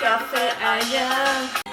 café ailleurs.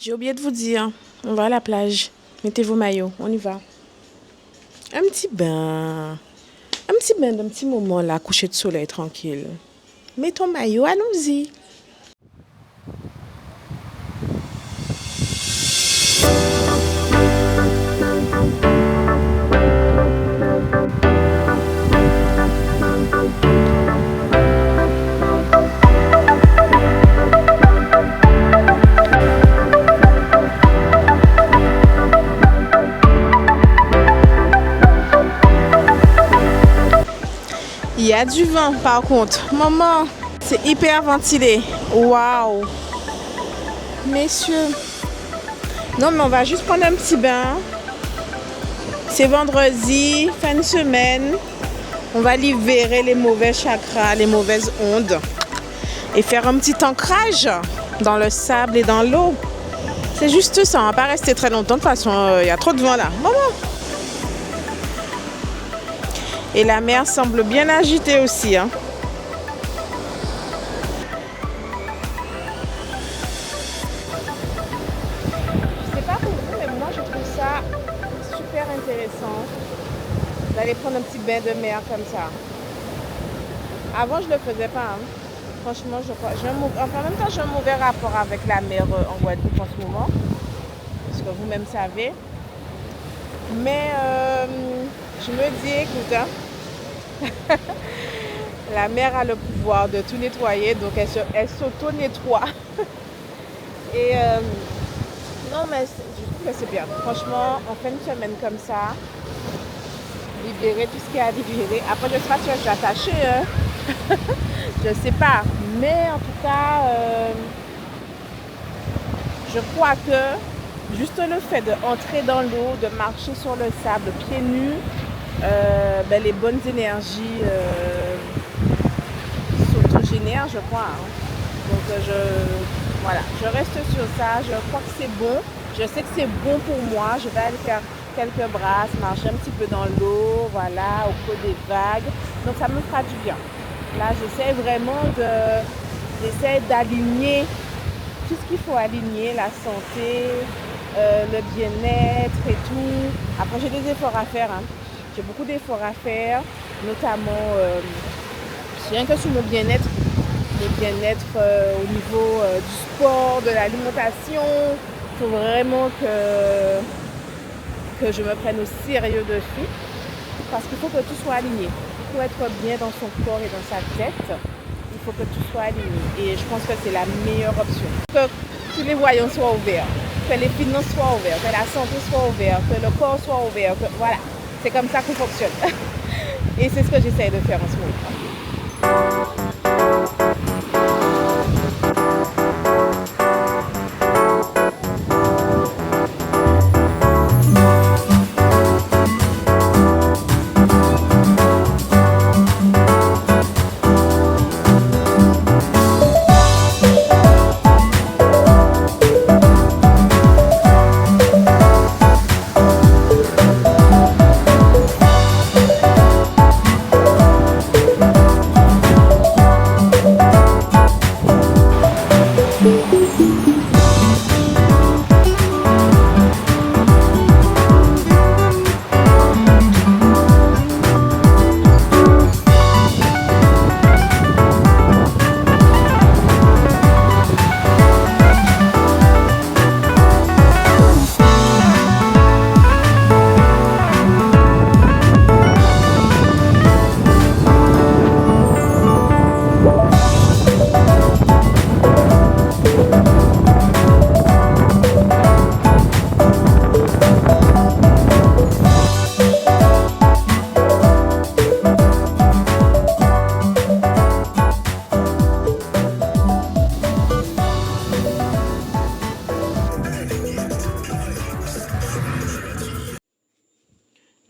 J'ai oublié de vous dire, on va à la plage. Mettez vos maillots, on y va. Un petit bain. Un petit bain d'un petit moment là, coucher de soleil tranquille. Mets ton maillot, allons-y. Il y a du vent par contre. Maman, c'est hyper ventilé. Waouh. Messieurs. Non mais on va juste prendre un petit bain. C'est vendredi, fin de semaine. On va libérer les mauvais chakras, les mauvaises ondes. Et faire un petit ancrage dans le sable et dans l'eau. C'est juste ça, on va pas rester très longtemps. De toute façon, il y a trop de vent là. Maman. Et la mer semble bien agitée aussi. Hein. Je sais pas pour vous, mais moi je trouve ça super intéressant d'aller prendre un petit bain de mer comme ça. Avant, je ne le faisais pas. Hein. Franchement, en même temps, j'ai un mauvais rapport avec la mer en Guadeloupe en ce moment. Parce que vous-même savez. Mais je me dis, écoute, hein, la mer a le pouvoir de tout nettoyer, donc elle s'auto-nettoie. Et non, mais je trouve que c'est bien. Franchement, en fin de semaine comme ça, libérer tout ce qu'il y a à libérer. Après, je ne sais pas si je suis attachée, hein. Je ne sais pas. Mais en tout cas, je crois que juste le fait d'entrer dans l'eau, de marcher sur le sable pieds nus, les bonnes énergies s'autogénèrent, je crois. Hein. Donc voilà, je reste sur ça. Je crois que c'est bon. Je sais que c'est bon pour moi. Je vais aller faire quelques brasses, marcher un petit peu dans l'eau, voilà, au creux des vagues. Donc ça me fera du bien. Là, j'essaie vraiment d'aligner tout ce qu'il faut aligner, la santé, le bien-être et tout. Après, j'ai des efforts à faire. Hein. J'ai beaucoup d'efforts à faire, notamment rien que sur mon bien-être. Le bien-être au niveau du sport, de l'alimentation. Il faut vraiment que je me prenne au sérieux dessus. Parce qu'il faut que tout soit aligné. Pour être bien dans son corps et dans sa tête, il faut que tout soit aligné. Et je pense que c'est la meilleure option. Que tous les voyants soient ouverts, que les finances soient ouvertes, que la santé soit ouverte, que le corps soit ouvert. Voilà, c'est comme ça qu'on fonctionne. Et c'est ce que j'essaie de faire en ce moment.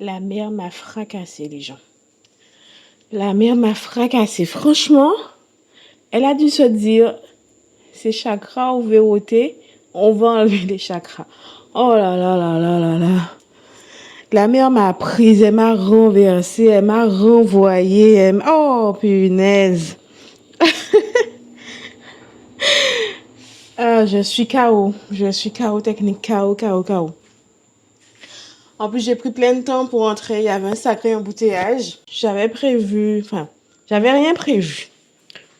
La mer m'a fracassé, les gens. La mer m'a fracassé. Franchement, elle a dû se dire, ces chakras ont verrouillé, on va enlever les chakras. Oh là là là là là là. La mer m'a prise, elle m'a renversée, elle m'a renvoyée. Oh, punaise. Je suis KO. Je suis KO technique. KO, KO, KO. En plus, j'ai pris plein de temps pour entrer. Il y avait un sacré embouteillage. J'avais rien prévu.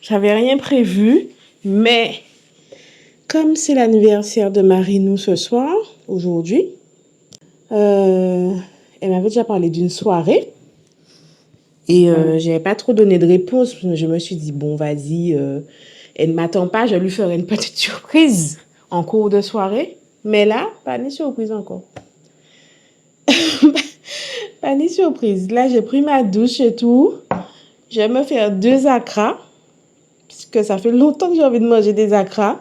J'avais rien prévu. Mais, comme c'est l'anniversaire de Marinou ce soir, aujourd'hui, elle m'avait déjà parlé d'une soirée. Et j'avais pas trop donné de réponse. Je me suis dit, bon, vas-y, elle ne m'attend pas, je lui ferai une petite surprise en cours de soirée. Mais là, pas de surprise encore. Pas de surprise. Là, j'ai pris ma douche et tout. Je vais me faire 2 acras. Puisque ça fait longtemps que j'ai envie de manger des acras.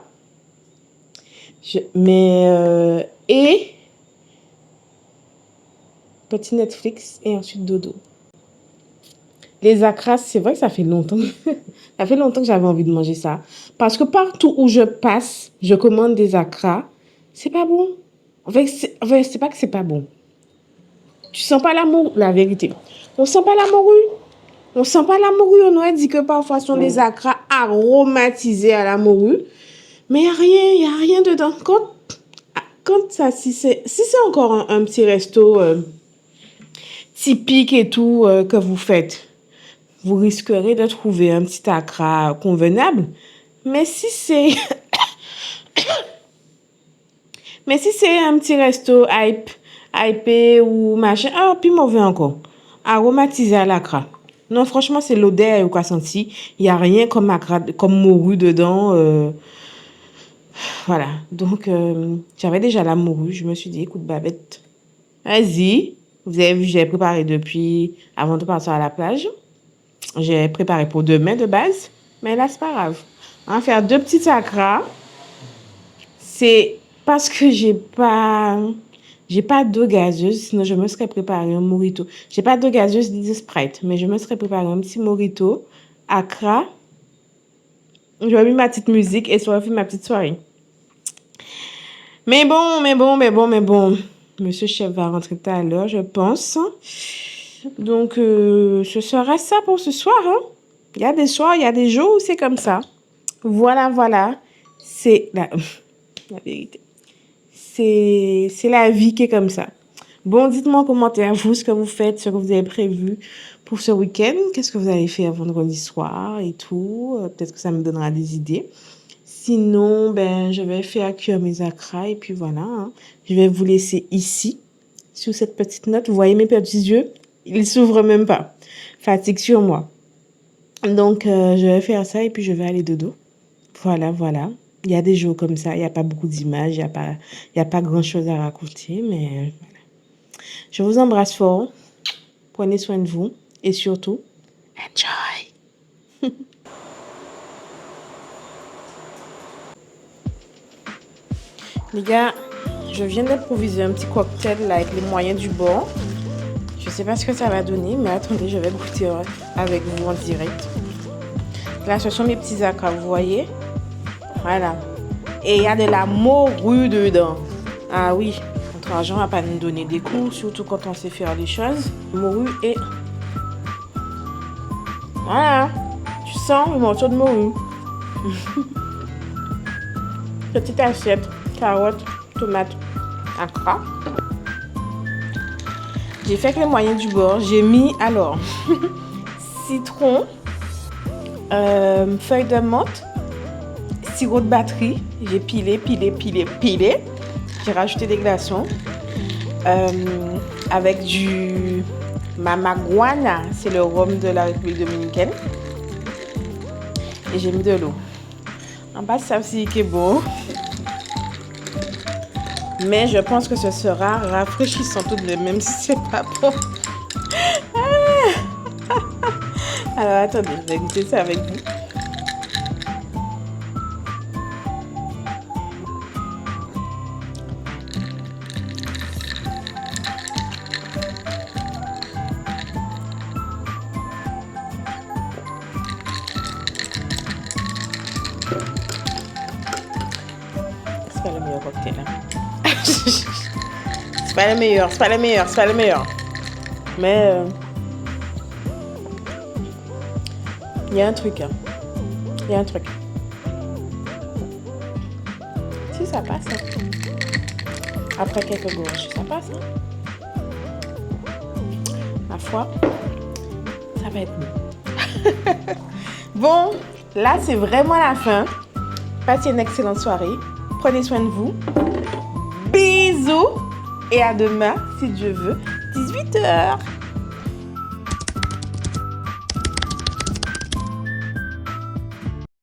Et petit Netflix et ensuite dodo. Les acras, c'est vrai que ça fait longtemps. Ça fait longtemps que j'avais envie de manger ça. Parce que partout où je passe, je commande des acras. C'est pas bon. En fait, c'est pas que c'est pas bon. Tu sens pas l'amour, la vérité. On sent pas la morue. On sent pas la morue. On aurait dit que parfois sont des acras aromatisés à la morue. Mais il y a rien dedans. Quand ça, si c'est encore un petit resto typique et tout que vous faites, vous risquerez de trouver un petit acra convenable. Mais si c'est un petit resto hypé ou machin, puis mauvais encore. Aromatisé à l'acra. Non, franchement, c'est l'odeur qu'on a senti. Il n'y a rien comme morue dedans. Voilà. Donc, j'avais déjà la morue. Je me suis dit, écoute, Babette, vas-y. Vous avez vu, j'ai préparé depuis avant de partir à la plage. J'ai préparé pour demain de base. Mais là, c'est pas grave. On va faire 2 petits acras. C'est parce que j'ai pas d'eau gazeuse, sinon je me serais préparé un mojito. J'ai pas d'eau gazeuse ni de Sprite, mais je me serais préparé un petit mojito, acra. J'aurais mis ma petite musique et j'aurais fait ma petite soirée. Mais bon. Monsieur chef va rentrer tout à l'heure, je pense. Donc, ce sera ça pour ce soir. Hein? Il y a des soirs, il y a des jours où c'est comme ça. Voilà. C'est la vérité. C'est la vie qui est comme ça. Bon, dites-moi en commentaire, vous, ce que vous faites, ce que vous avez prévu pour ce week-end. Qu'est-ce que vous allez faire vendredi soir et tout. Peut-être que ça me donnera des idées. Sinon, je vais faire cuire mes acras et puis voilà. Hein. Je vais vous laisser ici, sur cette petite note. Vous voyez mes petits yeux? Ils s'ouvrent même pas. Fatigue sur moi. Donc, je vais faire ça et puis je vais aller dodo. Voilà. Il y a des jours comme ça, il n'y a pas beaucoup d'images, il n'y a pas grand-chose à raconter, mais voilà. Je vous embrasse fort. Prenez soin de vous et surtout, enjoy! Les gars, je viens d'improviser un petit cocktail là, avec les moyens du bord. Je ne sais pas ce que ça va donner, mais attendez, je vais goûter avec vous en direct. Là, ce sont mes petits acras, vous voyez? Voilà. Et il y a de la morue dedans. Ah oui, notre argent va pas nous donner des coups, surtout quand on sait faire les choses. Morue et... Voilà. Tu sens le morceau de morue. Petite assiette. Carottes, tomates, acra. J'ai fait avec les moyens du bord. J'ai mis, alors, citron, feuille de menthe, sirop de batterie. J'ai pilé. J'ai rajouté des glaçons. Avec du mamaguana, c'est le rhum de la République dominicaine. Et j'ai mis de l'eau. En bas, ça aussi qui est beau. Mais je pense que ce sera rafraîchissant tout de même, même si c'est pas bon. Alors, attendez, je vais goûter ça avec vous. c'est pas le meilleur cocktail. Hein. C'est pas le meilleur, c'est pas le meilleur, c'est pas le meilleur. Mais il y a un truc. Hein. Il y a un truc. Si ça passe. Hein. Après quelques gorges, ça passe. Hein. Ma foi, ça va être mieux. Bon, là c'est vraiment la fin. Passez une excellente soirée. Prenez soin de vous. Bisous. Et à demain, si Dieu veut, 18h.